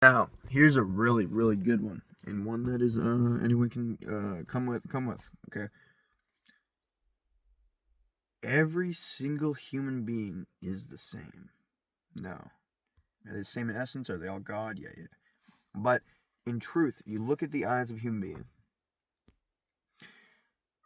Now, here's a really, really good one, and one that is anyone can come with. Okay, every single human being is the same. No, are they the same in essence? Are they all God? Yeah, yeah. But in truth, you look at the eyes of a human being.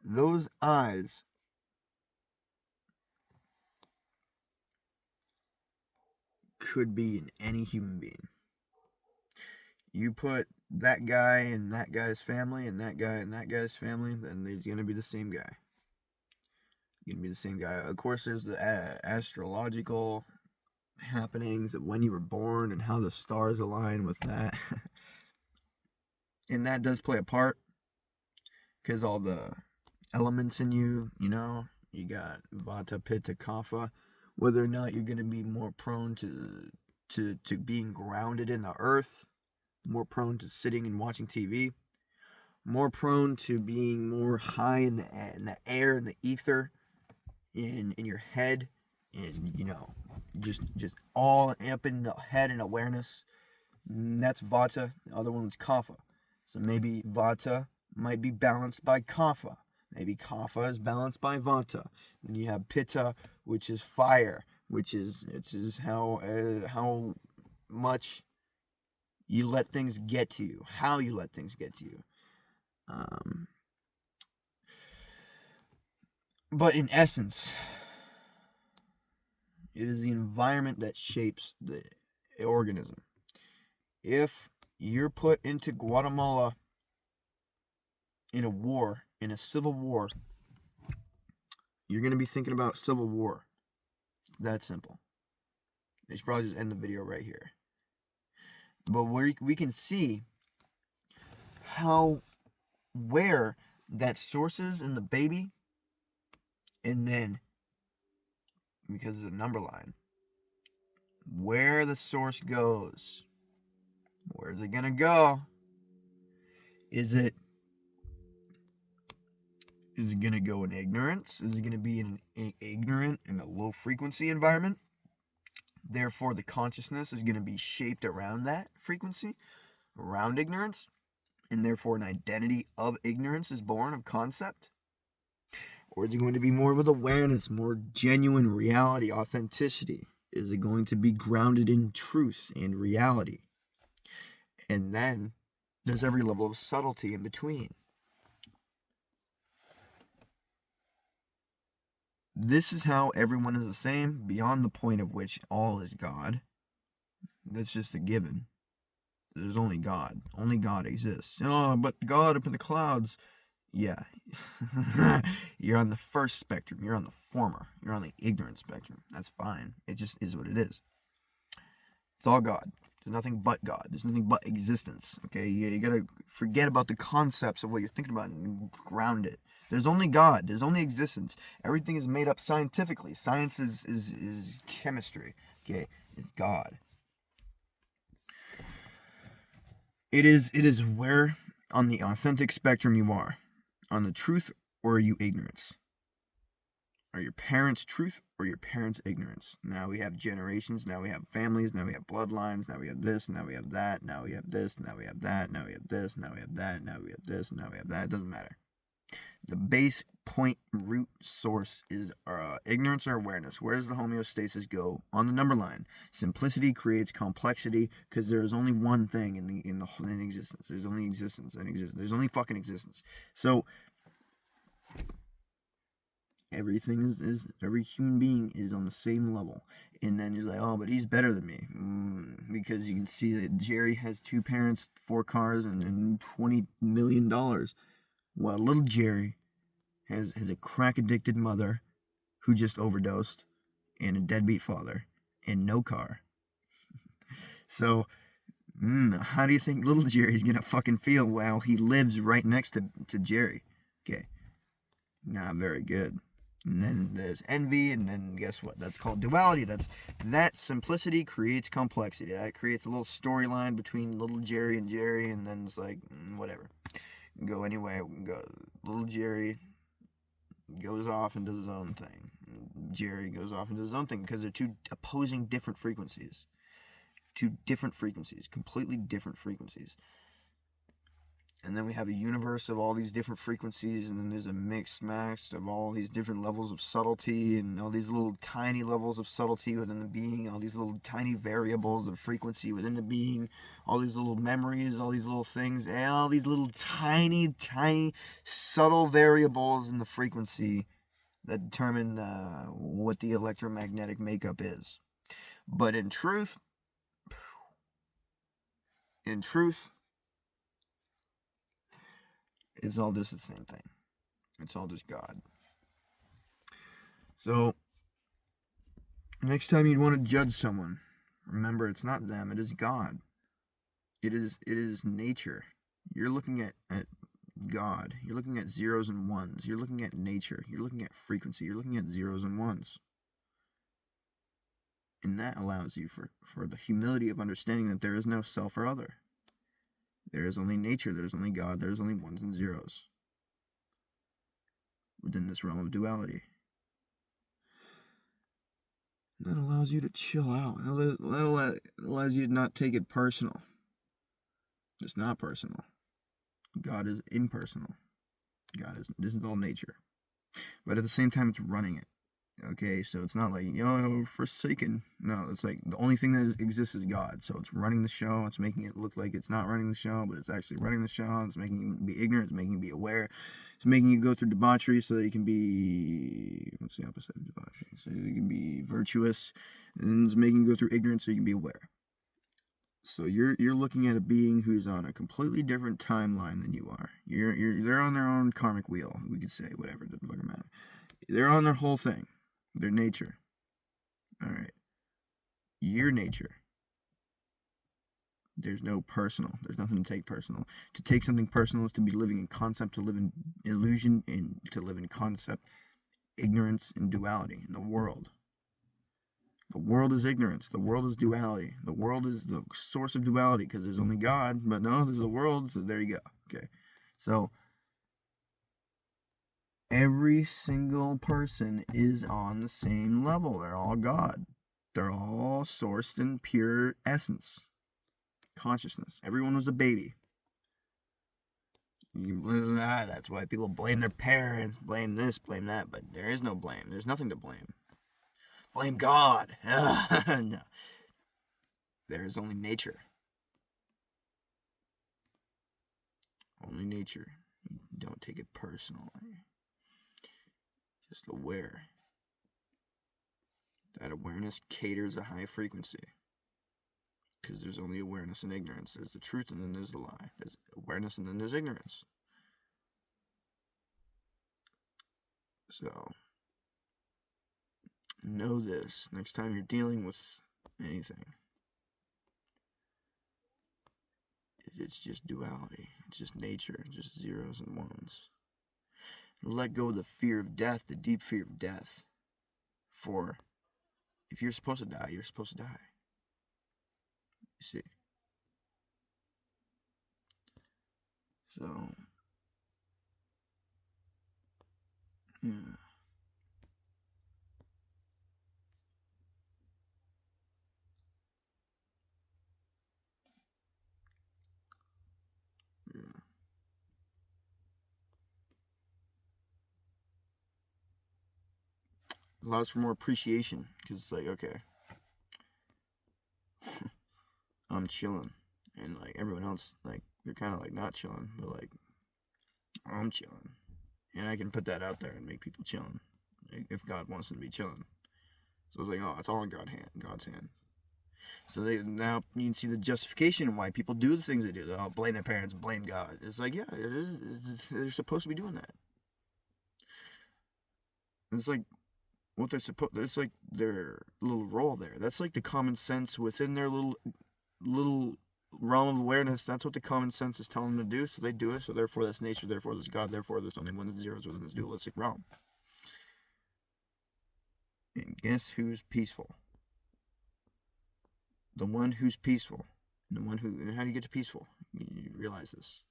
Those eyes could be in any human being. You put that guy in that guy's family, and that guy in that guy's family, then he's gonna be the same guy. Gonna be the same guy. Of course, there's the astrological happenings of when you were born and how the stars align with that. And that does play a part because all the elements in you, you got Vata, Pitta, Kapha. Whether or not you're going to be more prone to being grounded in the earth, more prone to sitting and watching TV, more prone to being more high in the air, in the ether, in your head, and just all up in the head and awareness. That's Vata. The other one was Kapha. So maybe Vata might be balanced by Kapha. Maybe Kapha is balanced by Vata. Then you have Pitta, which is fire, which is how much you let things get to you, how you let things get to you. Um, but in essence, it is the environment that shapes the organism. If you're put into Guatemala in a war, in a civil war, you're going to be thinking about civil war. That simple. I should probably just end the video right here. But we can see where that source is in the baby, and then, because of the number line, where the source goes. Where's it going to go? Is it going to go in ignorance? Is it going to be in an ignorant, in a low frequency environment? Therefore, the consciousness is going to be shaped around that frequency, around ignorance, and therefore an identity of ignorance is born, of concept? Or is it going to be more with awareness, more genuine reality, authenticity? Is it going to be grounded in truth and reality? And then there's every level of subtlety in between. This is how everyone is the same, beyond the point of which all is God. That's just a given. There's only God. Only God exists. Oh, but God up in the clouds. Yeah. You're on the first spectrum. You're on the former. You're on the ignorant spectrum. That's fine. It just is what it is. It's all God. There's nothing but God. There's nothing but existence. Okay? You gotta forget about the concepts of what you're thinking about and ground it. There's only God. There's only existence. Everything is made up scientifically. Science is chemistry. Okay? It's God. It is where on the authentic spectrum you are. On the truth, or are you ignorance? Are your parents truth or your parents ignorance? Now we have generations, now we have families, now we have bloodlines, now we have this, now we have that, now we have this, now we have that, now we have this, now we have that, now we have this, now we have that. It doesn't matter. The base point root source is ignorance or awareness. Where does the homeostasis go? On the number line. Simplicity creates complexity because there is only one thing in existence. There's only existence and existence. There's only fucking existence. So everything is every human being is on the same level. And then he's like, oh, but he's better than me. Because you can see that Jerry has 2 parents, 4 cars, and $20 million. Well, little Jerry has a crack addicted mother who just overdosed, and a deadbeat father, and no car. So how do you think little Jerry's gonna fucking feel while he lives right next to Jerry? Okay, not very good. And then there's envy, and then guess what? That's called duality. That simplicity creates complexity. That creates a little storyline between little Jerry, and then it's like whatever. Go anyway. Go. Little Jerry goes off and does his own thing. Jerry goes off and does his own thing because they're two opposing different frequencies. to different frequencies, completely different frequencies. And then we have a universe of all these different frequencies, and then there's a mixed match of all these different levels of subtlety, and all these little tiny levels of subtlety within the being, all these little tiny variables of frequency within the being, all these little memories, all these little things, and all these little tiny subtle variables in the frequency that determine what the electromagnetic makeup is. But in truth, it's all just the same thing. It's all just God. So, next time you want to judge someone, remember it's not them, it is God. It is nature. You're looking at God. You're looking at zeros and ones. You're looking at nature. You're looking at frequency. You're looking at zeros and ones. And that allows you for the humility of understanding that there is no self or other. There is only nature, there is only God, there is only ones and zeros within this realm of duality. That allows you to chill out. That allows you to not take it personal. It's not personal. God is impersonal. This is all nature. But at the same time, it's running it. Okay, so it's not like, forsaken. No, it's like the only thing that exists is God. So it's running the show. It's making it look like it's not running the show, but it's actually running the show. It's making you be ignorant. It's making you be aware. It's making you go through debauchery so that you can be, what's the opposite of debauchery? So you can be virtuous. And it's making you go through ignorance so you can be aware. So you're looking at a being who's on a completely different timeline than you are. They're on their own karmic wheel. We could say whatever, doesn't fucking matter. They're on their whole thing. Their nature. Alright. Your nature. There's no personal. There's nothing to take personal. To take something personal is to be living in concept, to live in illusion, and to live in concept, ignorance, and duality in the world. The world is ignorance. The world is duality. The world is the source of duality because there's only God, but no, there's a world, so there you go. Okay. So, every single person is on the same level. They're all God. They're all sourced in pure essence, consciousness. Everyone was a baby. That's why people blame their parents, blame this, blame that, but there is no blame. There's nothing to blame. Blame God. No. There is only nature. Only nature. Don't take it personally. Just aware. That awareness caters a high frequency. Because there's only awareness and ignorance. There's the truth and then there's the lie. There's awareness and then there's ignorance. So, know this next time you're dealing with anything. It's just duality. It's just nature. It's just zeros and ones. Let go of the fear of death, the deep fear of death. For if you're supposed to die, you're supposed to die. You see? So, yeah. Yeah. Allows for more appreciation because it's like, okay, I'm chilling, and like everyone else, like they're kind of like not chilling, but like I'm chilling, and I can put that out there and make people chilling, if God wants them to be chilling. So it's like, oh, it's all in God's hand. So now you can see the justification why people do the things they do. They'll blame their parents, blame God. It's like, yeah, it is. They're supposed to be doing that. It's like what they're supposed. It's like their little role there. That's like the common sense within their little realm of awareness. That's what the common sense is telling them to do. So they do it. So therefore, that's nature. Therefore, there's God. Therefore, there's only ones and zeros within this dualistic realm. And guess who's peaceful? The one who's peaceful. The one who. How do you get to peaceful? You realize this.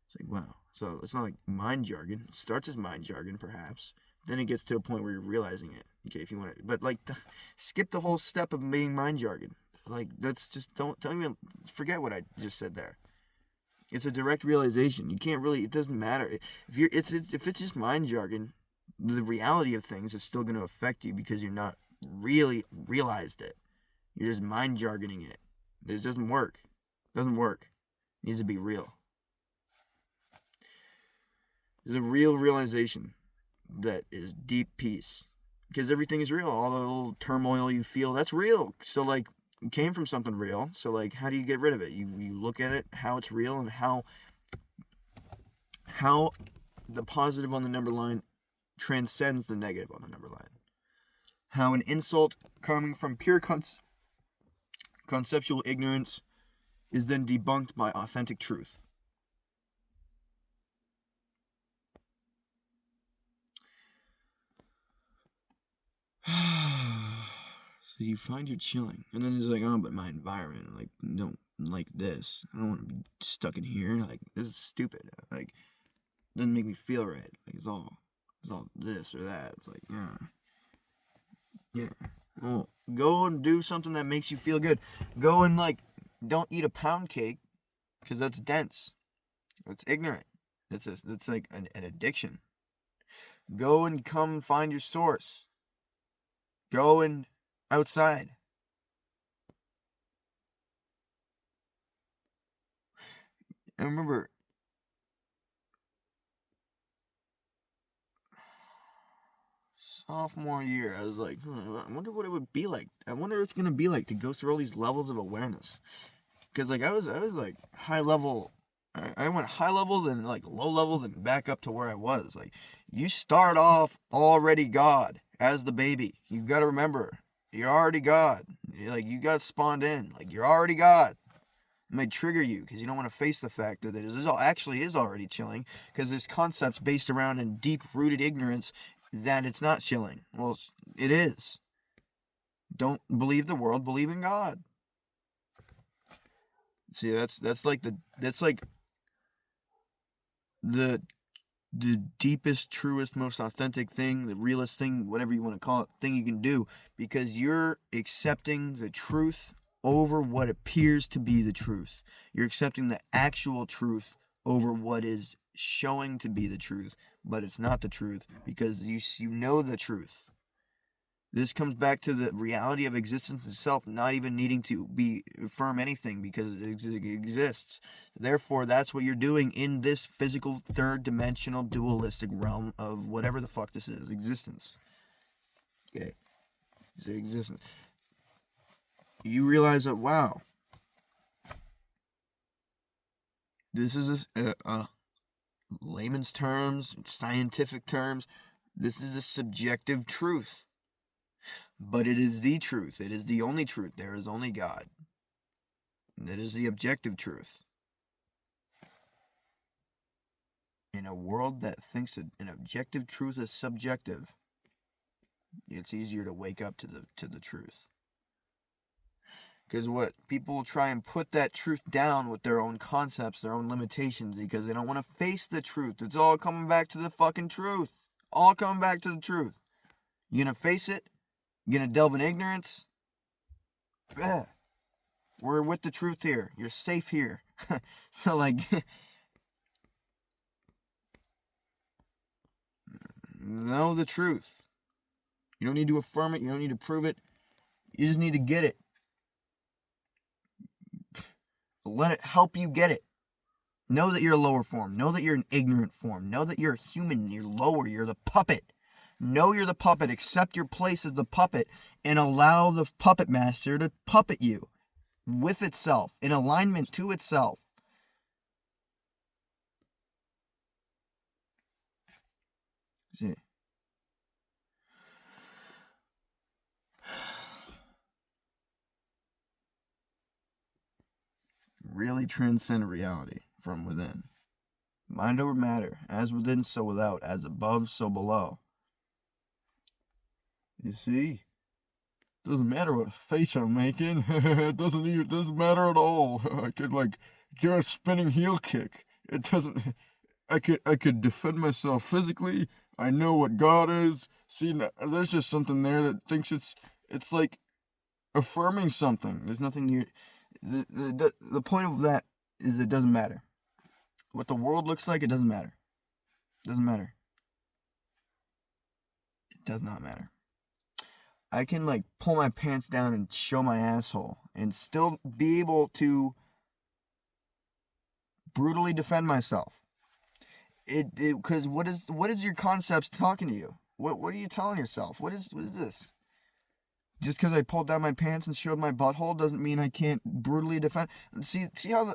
It's like, wow. So it's not like mind jargon. It starts as mind jargon, perhaps. Then it gets to a point where you're realizing it. Okay, if you want to. But like, skip the whole step of being mind jargon. Like, that's just, don't even, forget what I just said there. It's a direct realization. You can't really, it doesn't matter. If if it's just mind jargon, the reality of things is still going to affect you because you're not really realized it. You're just mind jargoning it. It doesn't work. It doesn't work. It needs to be real. There's a real realization that is deep peace. Because everything is real. All the little turmoil you feel, that's real. So, like, it came from something real. So, like, how do you get rid of it? You look at it, how it's real, and how the positive on the number line transcends the negative on the number line. How an insult coming from pure conceptual ignorance is then debunked by authentic truth. So you find you're chilling, and then it's like, oh, but my environment, like, don't like this. I don't want to be stuck in here. Like, this is stupid. Like, it doesn't make me feel right. Like, it's all this or that. It's like, yeah. Well, go and do something that makes you feel good. Go and, like, don't eat a pound cake, because that's dense. It's ignorant. It's like an addiction. Go and come find your source. Go and outside. I remember sophomore year, I was like, I wonder what it would be like. I wonder what it's gonna be like to go through all these levels of awareness. Because, like, I was like high level. I went high level, then like low level, then back up to where I was. Like, you start off already God as the baby. You got to remember, you're already God. Like, you got spawned in. Like, you're already God. It may trigger you because you don't want to face the fact that it is actually is already chilling, because this concept's based around in deep-rooted ignorance that it's not chilling. Well, it is. Don't believe the world, believe in God. See, that's like the deepest, truest, most authentic thing, the realest thing, whatever you want to call it, thing you can do, because you're accepting the truth over what appears to be the truth. You're accepting the actual truth over what is showing to be the truth, but it's not the truth, because you know the truth. This comes back to the reality of existence itself, not even needing to affirm anything because it exists. Therefore, that's what you're doing in this physical, third-dimensional, dualistic realm of whatever the fuck this is, existence. Okay, it's existence. You realize that, wow, this is a layman's terms, scientific terms, this is a subjective truth. But it is the truth. It is the only truth. There is only God. And it is the objective truth. In a world that thinks that an objective truth is subjective, it's easier to wake up to the truth. Because what people try and put that truth down with their own concepts, their own limitations, because they don't want to face the truth. It's all coming back to the fucking truth. All coming back to the truth. You gonna face it? You gonna delve in ignorance? Yeah. We're with the truth here. You're safe here. So, like, know the truth. You don't need to affirm it. You don't need to prove it. You just need to get it. Let it help you get it. Know that you're a lower form. Know that you're an ignorant form. Know that you're a human. You're lower. You're the puppet. Know you're the puppet. Accept your place as the puppet and allow the puppet master to puppet you with itself, in alignment to itself. See. Really transcend reality from within. Mind over matter, as within, so without, as above, so below. You see? Doesn't matter what face I'm making. It doesn't matter at all. I could, like, give a spinning heel kick. It doesn't. I could defend myself physically. I know what God is. See, there's just something there that thinks it's like affirming something. There's nothing you. The point of that is it doesn't matter. What the world looks like, it doesn't matter. It doesn't matter. It does not matter. I can like pull my pants down and show my asshole and still be able to brutally defend myself. Because what is your concepts talking to you? What are you telling yourself? What is this? Just because I pulled down my pants and showed my butthole doesn't mean I can't brutally defend. See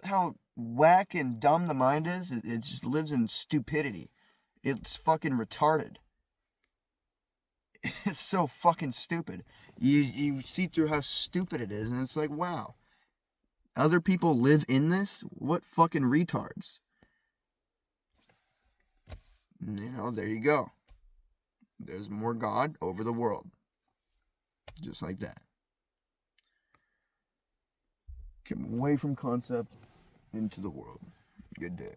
how whack and dumb the mind is. It just lives in stupidity. It's fucking retarded. It's so fucking stupid. You see through how stupid it is, and it's like, wow. Other people live in this? What fucking retards? There you go. There's more God over the world. Just like that. Come away from concept into the world. Good day.